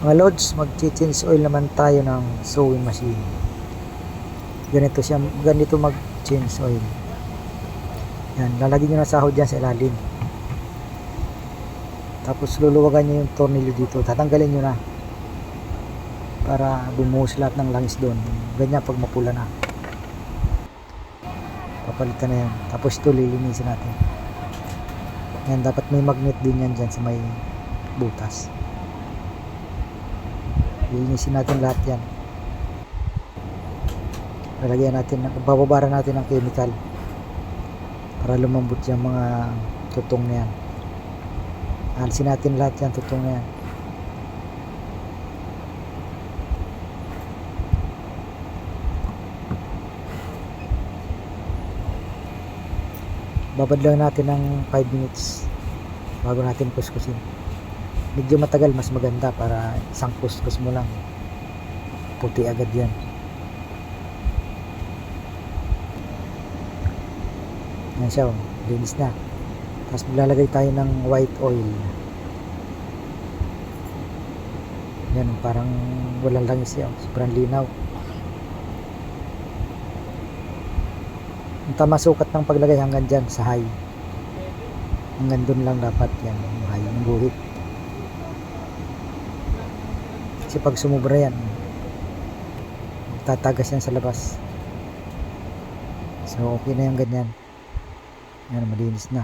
Mga lods, mag-change oil naman tayo ng sewing machine. Ganito mag-change oil. Yan, lalagyan nyo na sahod dyan sa ilalim. Tapos luluwagan nyo yung tornilyo dito. Tatanggalin nyo na para bumuhos lahat ng langis doon. Ganyan pag mapula na. Papalitan na yan. Tapos ito lilinisin natin. Yan, dapat may magnet din yan dyan sa may butas. Lilinisin natin lahat yan. Lalagyan natin, bababara natin ng chemical para lumambot yung mga tutong na yan. Alisin natin lahat yan, tutong na yan. Babad lang natin ng 5 minutes bago natin kuskusin. Medyo matagal, mas maganda para isang kuskus mo lang puti agad yan. Yan siya, linis na. Tapos maglalagay tayo ng white oil. Yan, parang walang langis siya, sobrang linaw. Ang tama sukat ng paglagay hanggang dyan sa high. Hanggang dun lang dapat yan, yung high, yung guhit. Kasi pag sumubra yan, tatagas yan sa labas. So okay na yung ganyan. Yan, malinis na.